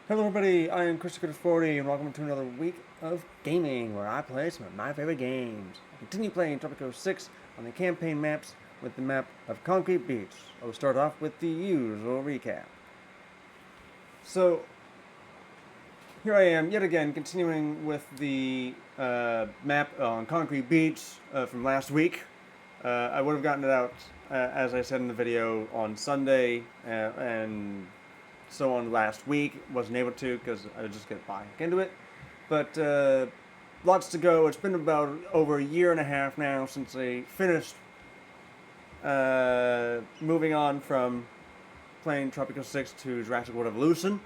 Hello everybody, I am Christopher40 and welcome to another week of gaming where I play some of my favorite games. I continue playing Tropico 6 on the campaign maps with the map of Concrete Beach. I will start off with the usual recap. So, here I am yet again continuing with the map on Concrete Beach from last week. I would have gotten it out, as I said in the video, on Sunday and so on last week. Wasn't able to because I just get back into it. But lots to go. It's been about over a year and a half now since I finished moving on from playing Tropico 6 to Jurassic World Evolution.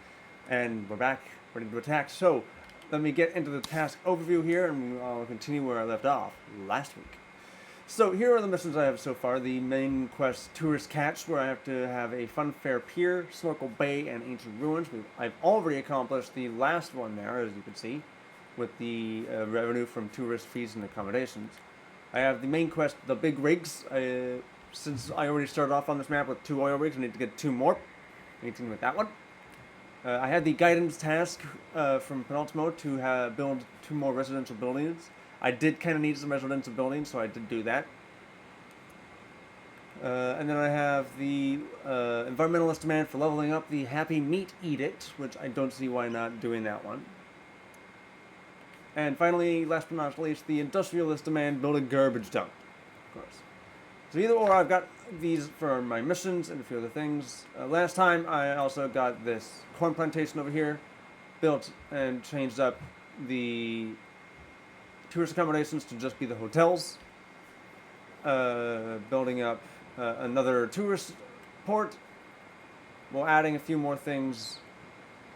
And we're back, ready to attack. So let me get into the task overview here and I'll continue where I left off last week. So here are the missions I have so far. The main quest, Tourist Catch, where I have to have a funfair pier, Snorkel Bay, and Ancient Ruins. I've already accomplished the last one there, as you can see, with the revenue from tourist fees and accommodations. I have the main quest, the big rigs. Since I already started off on this map with 2 oil rigs, I need to get 2 more. I need to with that one. I had the guidance task from Penultimo to build 2 more residential buildings. I did kind of need some residential buildings, so I did do that. And then I have the environmentalist demand for leveling up the Happy Meat Edict, which I don't see why not doing that one. And finally, last but not least, the industrialist demand build a garbage dump, of course. So either or, I've got these for my missions and a few other things. Last time, I also got this corn plantation over here built and changed up the tourist accommodations to just be the hotels, building up another tourist port, while adding a few more things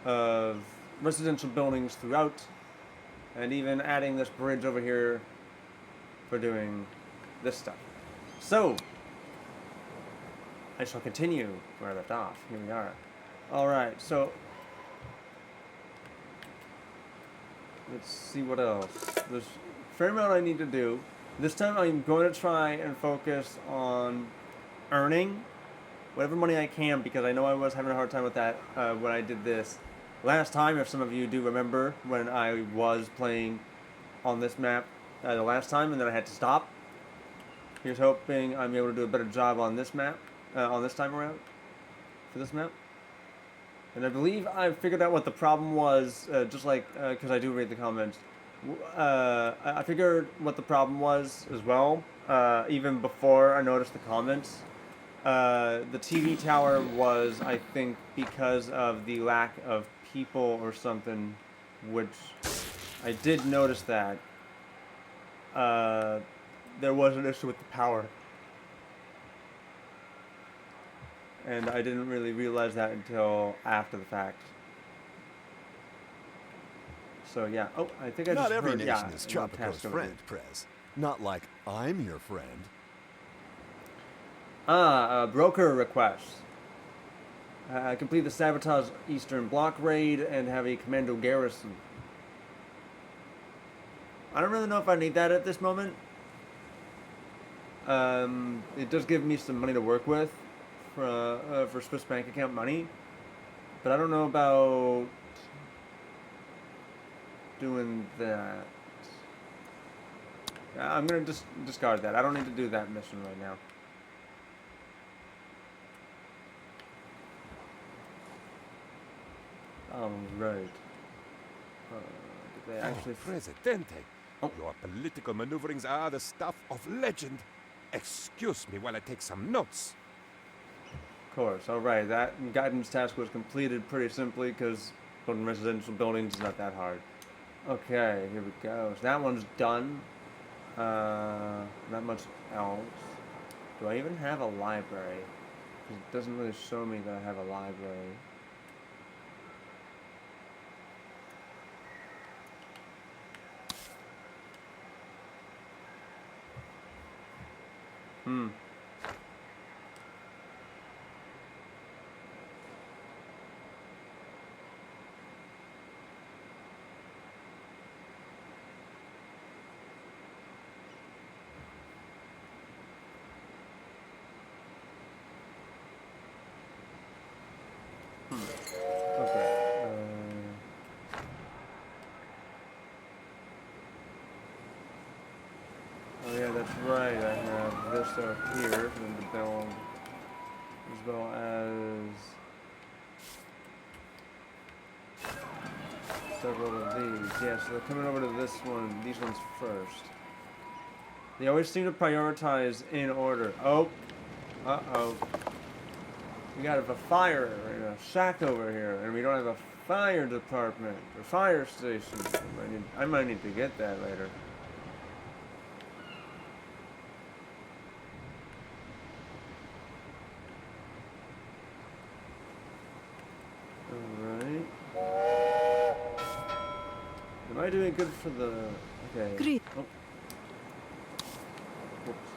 of residential buildings throughout, and even adding this bridge over here for doing this stuff. So, I shall continue where I left off. Here we are. Alright, so let's see what else. There's a fair amount I need to do. This time I'm going to try and focus on earning whatever money I can, because I know I was having a hard time with that when I did this last time. If some of you do remember when I was playing on this map the last time and then I had to stop. Here's hoping I'm able to do a better job on this map, on this time around, for this map. And I believe I figured out what the problem was, just like, because I do read the comments. I figured what the problem was as well, even before I noticed the comments. The TV tower was, I think, because of the lack of people or something, which I did notice that. There was an issue with the power. And I didn't really realize that until after the fact. So yeah. Oh, I think I just Not every heard, nation is yeah, Tropico's friend, Prez. Not like I'm your friend. Broker request. Complete the Sabotage Eastern Bloc raid and have a commando garrison. I don't really know if I need that at this moment. It does give me some money to work with for Swiss bank account money, but I don't know about doing that. I'm gonna just discard that. I don't need to do that mission right now. Right. Did they actually? Presidente, Oh. your political maneuverings are the stuff of legend. Excuse me while I take some notes. Of course. All right. That guidance task was completed pretty simply because building residential buildings is not that hard. Okay, here we go. So that one's done. Not much else. Do I even have a library? It doesn't really show me that I have a library. Okay. yeah, that's right. I have this out here for them to build, as well as several of these. Yeah, so they're coming over to this one, these ones first. They always seem to prioritize in order. Oh, uh-oh. We got a fire in a shack over here, and we don't have a fire department or fire station. I might need to get that later. Alright. Am I doing good for the... Okay. Great. Oh. Whoops.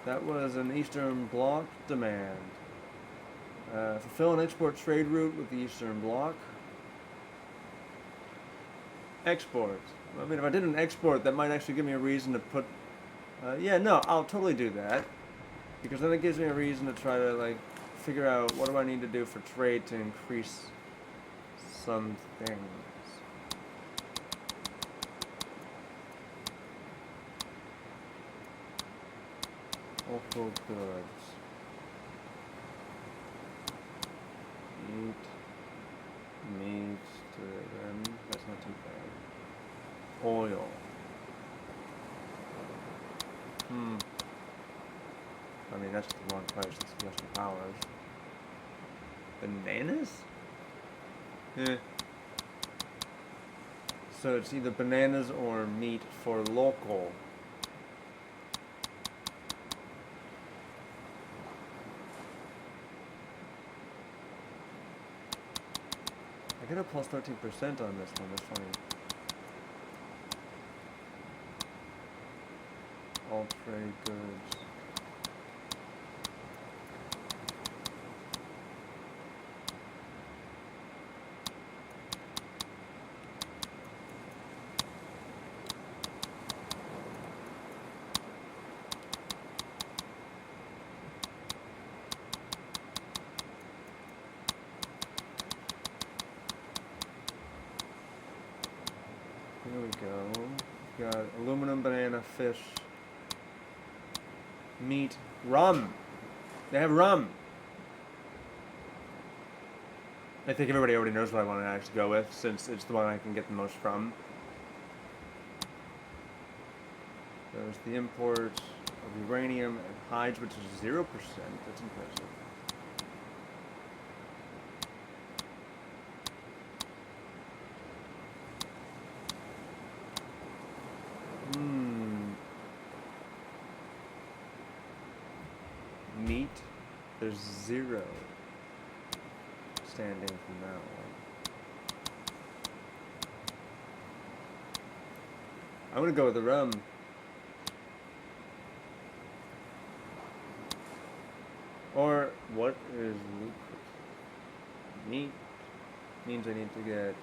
That was an Eastern Bloc demand. Fulfill an export trade route with the Eastern Bloc. Export. I mean, if I did an export, that might actually give me a reason to put... yeah, no, I'll totally do that. Because then it gives me a reason to try to, like, figure out what do I need to do for trade to increase some things. Local goods. Meat, that's not too bad. Oil. I mean, that's the wrong place, it's Western Powers. Bananas? So it's either bananas or meat for local. I get a plus 13% on this one, that's funny. All trade goods. Here we go. Got aluminum, banana, fish, meat, rum. They have rum. I think everybody already knows what I want to actually go with, since it's the one I can get the most from. There's the import of uranium and hides, which is 0%. That's impressive. Meat, there's 0 standing from that one. I'm gonna go with the rum. Or what is lucrative? Meat means I need to get.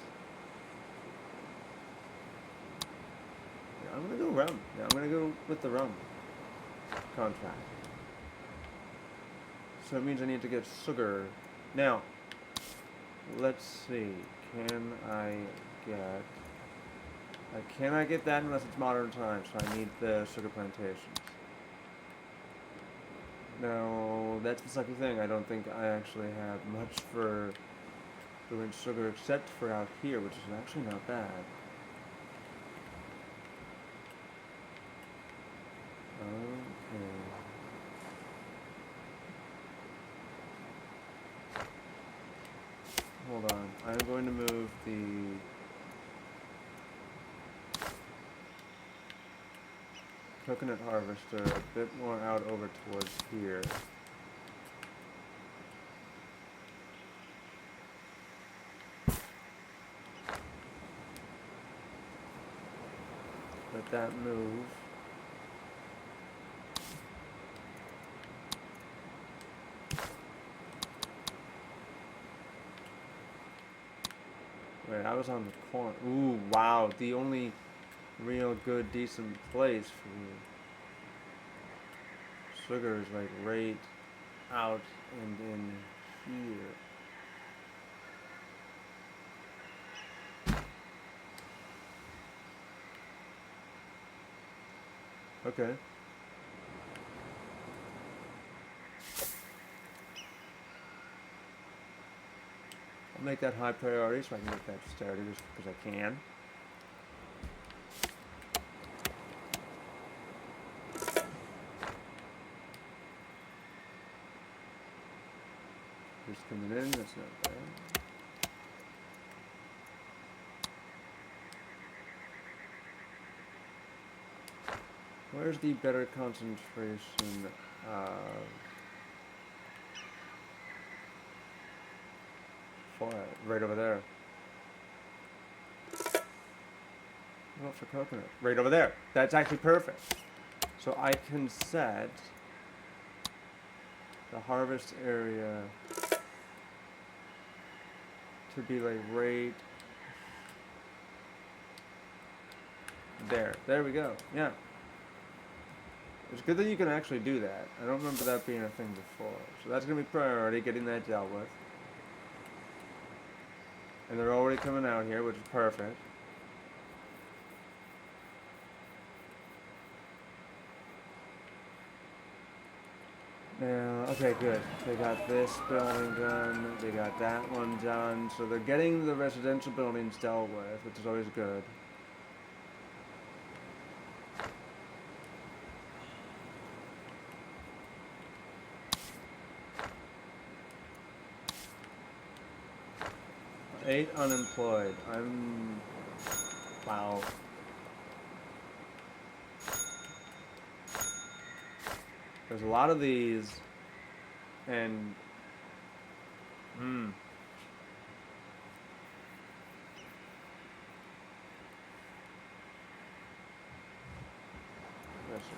Yeah, I'm gonna go rum. Yeah, I'm gonna go with the rum contract. So it means I need to get sugar. Now, let's see. Can I get that unless it's modern times? So I need the sugar plantations. Now, that's the sucky thing. I don't think I actually have much for doing sugar except for out here, which is actually not bad. Okay. Hold on. I'm going to move the coconut harvester a bit more out over towards here. Let that move. Wait, I was on the corner. Ooh, wow. The only real good, decent place for sugar is like right out and in here. Okay. I'll make that high priority so I can get that started just because I can. Just coming in, that's not bad. Where's the better concentration of fire? Right over there. What for coconut? Right over there. That's actually perfect. So I can set the harvest area to be like right there. There we go. Yeah. It's good that you can actually do that. I don't remember that being a thing before. So that's going to be priority, getting that dealt with. And they're already coming out here, which is perfect. Now, okay, good. They got this building done. They got that one done. So they're getting the residential buildings dealt with, which is always good. Eight unemployed. Wow. There's a lot of these, and yes, sir.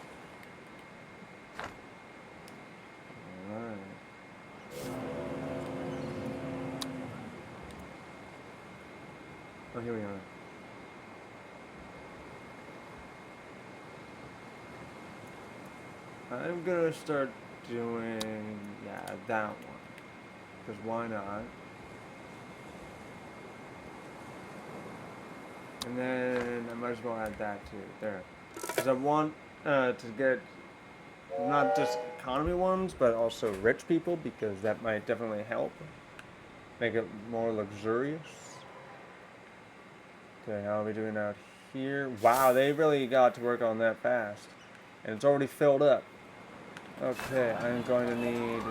All right. Oh, here we are. I'm gonna start doing, yeah, that one. Because why not? And then I might as well add that too, there. Because I want to get not just economy ones, but also rich people, because that might definitely help. Make it more luxurious. Okay, how are we doing out here? Wow, they really got to work on that fast. And it's already filled up. Okay, I'm going to need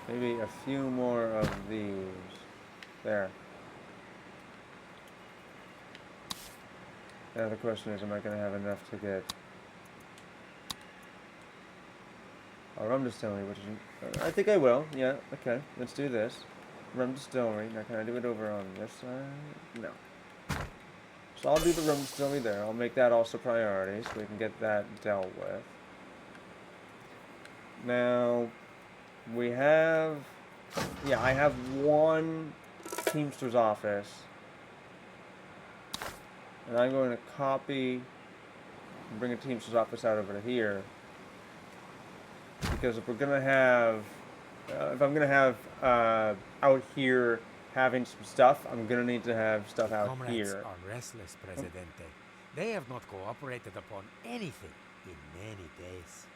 maybe a few more of these. There. Now the question is, am I going to have enough to get a rum distillery, which is, I think I will. Yeah, okay, let's do this. Rum distillery. Now can I do it over on this side? No. So I'll do the rum distillery there. I'll make that also priority so we can get that dealt with. Now, we have, yeah, I have one Teamster's office. And I'm going to copy and bring a Teamster's office out over to here. Because if we're going to have, if I'm going to have out here having some stuff, I'm going to need to have stuff out Comrades here. are restless, Presidente. They have not cooperated upon anything in many days.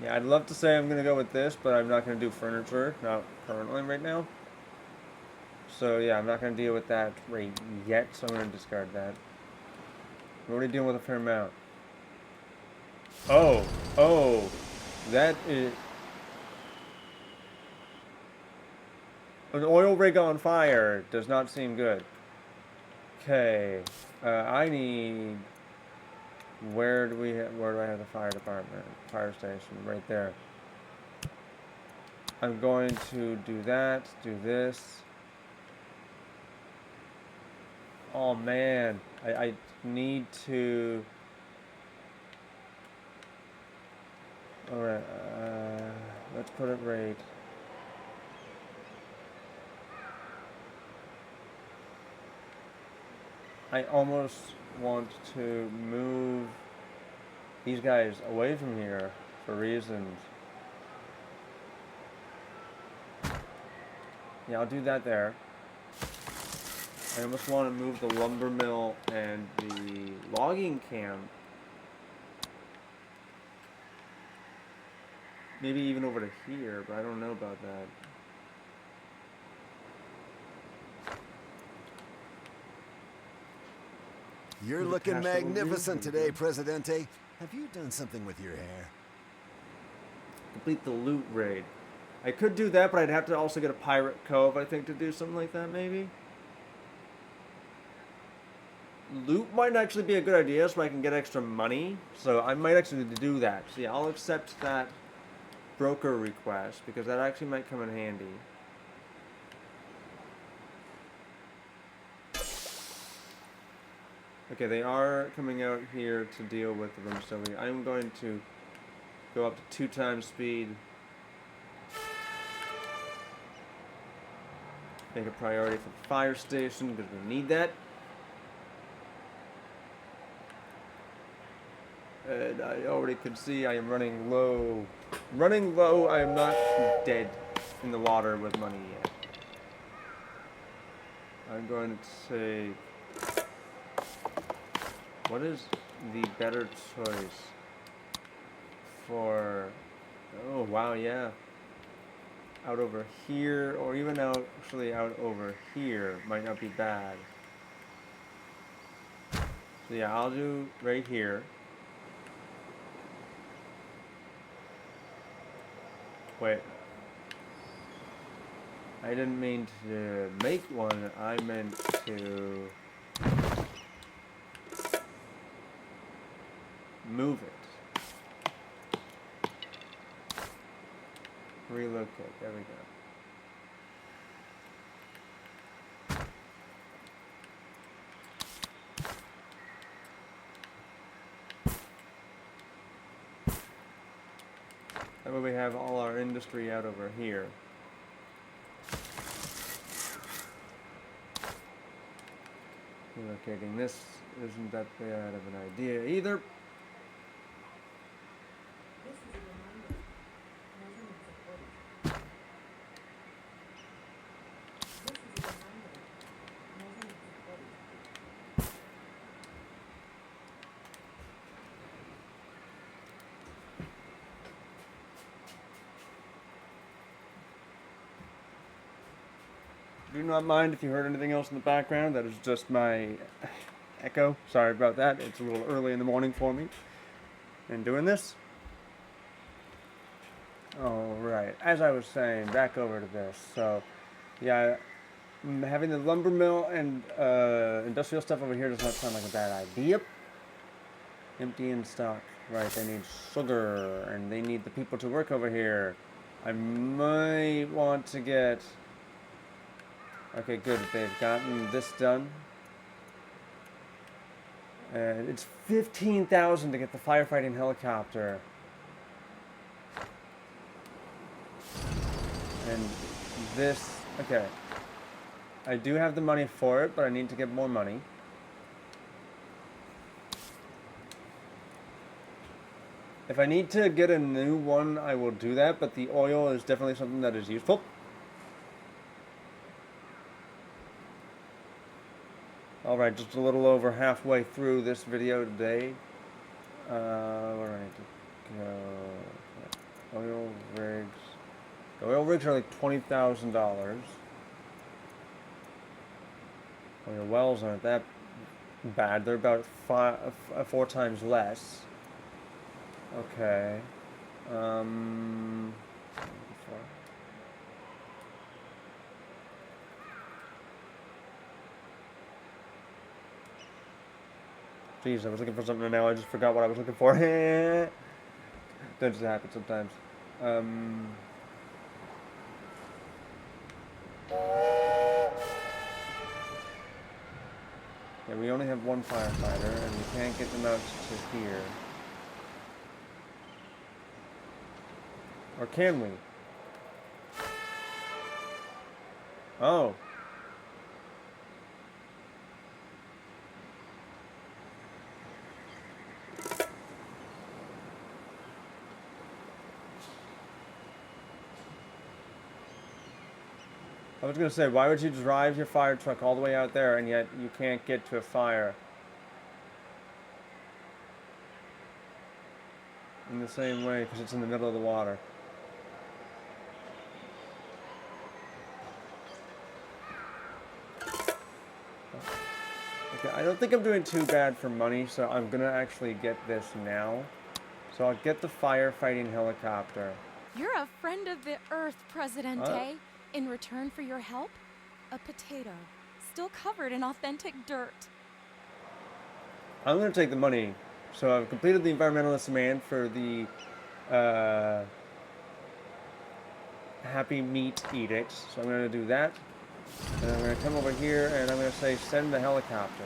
Yeah, I'd love to say I'm going to go with this, but I'm not going to do furniture, not currently right now. So yeah, I'm not going to deal with that right yet, so I'm going to discard that. We're already dealing with a fair amount. Oh, that is... An oil rig on fire does not seem good. Okay, I need... Where do I have the fire department? Fire station, right there. I'm going to do that, do this. Oh man, I need to... Alright, let's put it right. I almost want to move these guys away from here for reasons. Yeah, I'll do that there. I almost want to move the lumber mill and the logging camp. Maybe even over to here, but I don't know about that. You're Is it looking past the little magnificent green? today, Presidente. Have you done something with your hair? Complete the loot raid. I could do that, but I'd have to also get a pirate cove, I think, to do something like that, maybe. Loot might actually be a good idea, so I can get extra money. So I might actually do that. So yeah, I'll accept that broker request, because that actually might come in handy. Okay, they are coming out here to deal with the room distillery. I'm going to go up to 2 times speed. Make a priority for the fire station, because we need that. And I already can see I am running low. Running low, I am not dead in the water with money yet. I'm going to say... What is the better choice for... Oh, wow, yeah. Out over here, or even actually out over here, might not be bad. So yeah, I'll do right here. Wait. I didn't mean to make one, I meant to... move it. Relocate. There we go. That way we have all our industry out over here. Relocating this isn't that bad of an idea either. Do not mind if you heard anything else in the background. That is just my echo. Sorry about that. It's a little early in the morning for me. And doing this. Alright, as I was saying, back over to this. So, yeah, having the lumber mill and industrial stuff over here does not sound like a bad idea. Empty in stock. Right, they need sugar, and they need the people to work over here. I might want to get... Okay, good. They've gotten this done. And it's 15,000 to get the firefighting helicopter. And this... Okay. I do have the money for it, but I need to get more money. If I need to get a new one, I will do that, but the oil is definitely something that is useful. Alright, just a little over halfway through this video today. Where do I need to go? Oil rigs. The oil rigs are like $20,000. Oil wells aren't that bad. They're about 4 times less. Okay. Jeez, I was looking for something and now I just forgot what I was looking for. That just happens sometimes. Yeah, we only have one firefighter and we can't get them out to here. Or can we? Oh. I was gonna say, why would you drive your fire truck all the way out there and yet you can't get to a fire? In the same way, because it's in the middle of the water. Okay, I don't think I'm doing too bad for money, so I'm gonna actually get this now. So I'll get the firefighting helicopter. You're a friend of the Earth, Presidente. In return for your help, a potato, still covered in authentic dirt. I'm gonna take the money. So I've completed the environmentalist demand for the Happy Meat Edict. So I'm gonna do that. And I'm gonna come over here and I'm gonna say send the helicopter.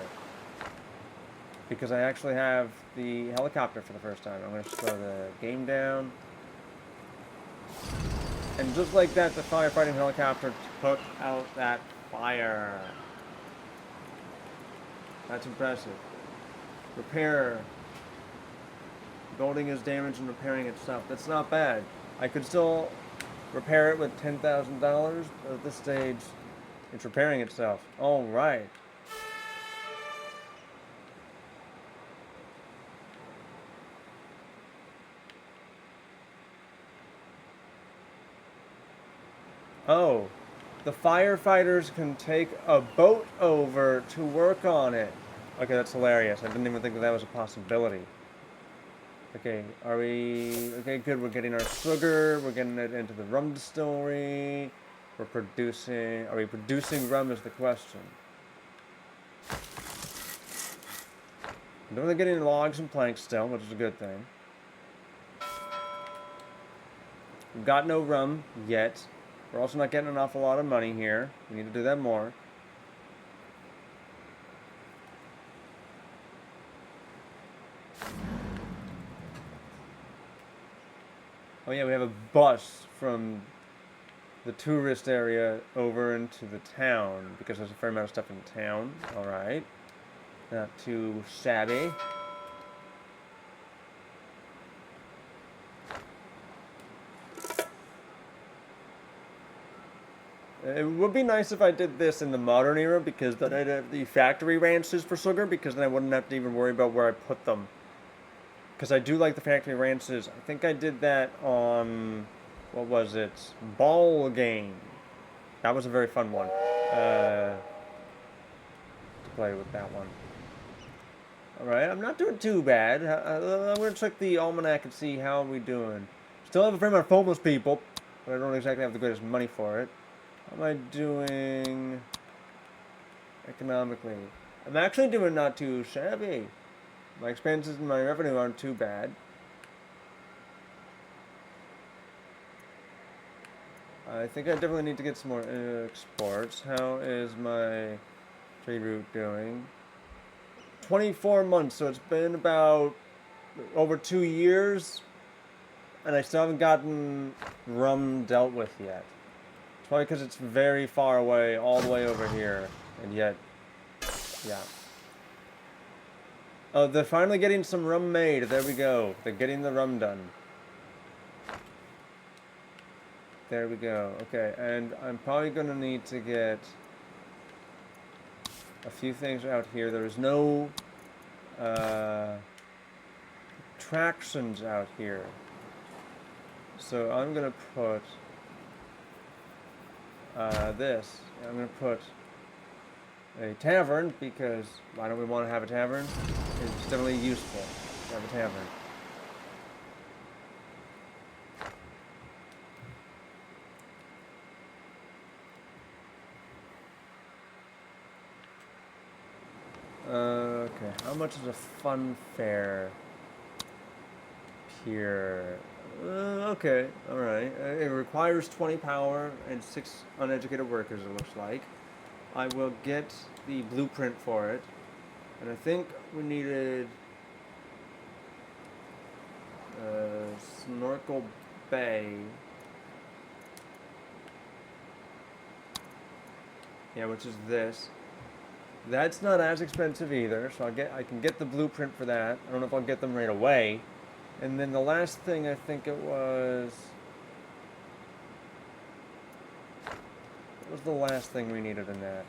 Because I actually have the helicopter for the first time. I'm gonna slow the game down. And just like that, the firefighting helicopter took out that fire. That's impressive. Repair. Building is damaged and repairing itself. That's not bad. I could still repair it with $10,000, but at this stage, it's repairing itself. All right. Oh, the firefighters can take a boat over to work on it. Okay, that's hilarious. I didn't even think that that was a possibility. Okay, are we... Okay, good. We're getting our sugar. We're getting it into the rum distillery. We're producing... Are we producing rum is the question. I'm definitely getting logs and planks still, which is a good thing. We've got no rum yet. We're also not getting an awful lot of money here. We need to do that more. Oh yeah, we have a bus from the tourist area over into the town, because there's a fair amount of stuff in town. Alright. Not too shabby. It would be nice if I did this in the modern era, because then I'd have the factory ranches for sugar, because then I wouldn't have to even worry about where I put them. Because I do like the factory ranches. I think I did that on, what was it? Ball Game. That was a very fun one. To play with that one. Alright, I'm not doing too bad. I'm going to check the almanac and see how we're doing. Still have a fair amount of homeless people, but I don't exactly have the greatest money for it. How am I doing economically? I'm actually doing not too shabby. My expenses and my revenue aren't too bad. I think I definitely need to get some more exports. How is my trade route doing? 24 months, so it's been about over 2 years, and I still haven't gotten rum dealt with yet. It's probably because it's very far away, all the way over here, and yet, yeah. Oh, they're finally getting some rum made. There we go. They're getting the rum done. There we go. Okay, and I'm probably going to need to get a few things out here. There's no attractions out here. So I'm going to put this. I'm going to put a tavern, because why don't we want to have a tavern? It's definitely useful to have a tavern. Okay, how much is a fun fair here? Okay, alright. It requires 20 power and 6 uneducated workers, it looks like. I will get the blueprint for it. And I think we needed Snorkel Bay. Yeah, which is this. That's not as expensive either, so I can get the blueprint for that. I don't know if I'll get them right away. And then the last thing, I think it was was the last thing we needed in that?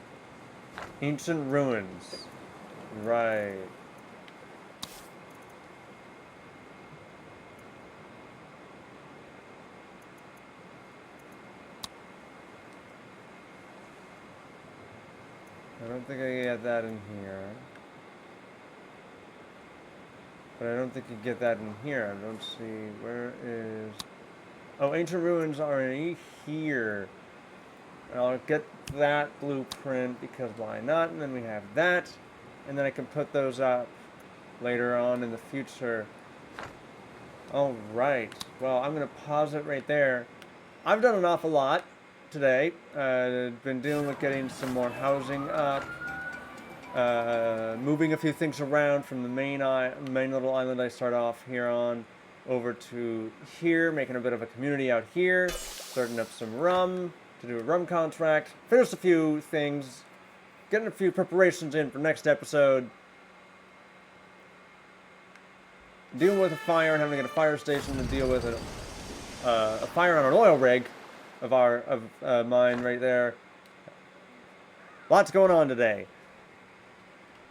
Ancient ruins. Right. I don't think I get that in here. But I don't think you get that in here. I don't see. Where is... Oh, ancient ruins are in here. I'll get that blueprint because why not? And then we have that. And then I can put those up later on in the future. Alright. Well, I'm going to pause it right there. I've done an awful lot today. I've been dealing with getting some more housing up. Moving a few things around from the main little island I start off here on over to here, making a bit of a community out here, starting up some rum to do a rum contract, finished a few things, getting a few preparations in for next episode, dealing with a fire and having to get a fire station to deal with a fire on an oil rig of mine right there. Lots going on today.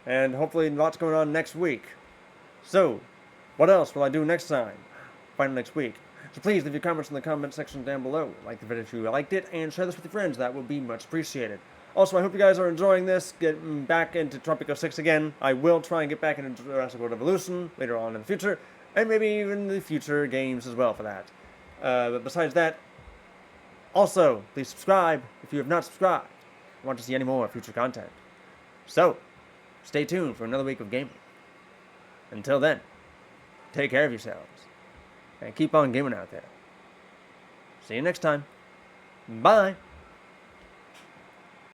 And hopefully lots going on next week. So, what else will I do next time? Find next week. So please leave your comments in the comment section down below. Like the video if you liked it, and share this with your friends. That would be much appreciated. Also, I hope you guys are enjoying this, getting back into Tropico 6 again. I will try and get back into Jurassic World Evolution later on in the future, and maybe even the future games as well for that. But besides that, also, please subscribe if you have not subscribed. I want to see any more future content. So, stay tuned for another week of gaming. Until then, take care of yourselves, and keep on gaming out there. See you next time. Bye.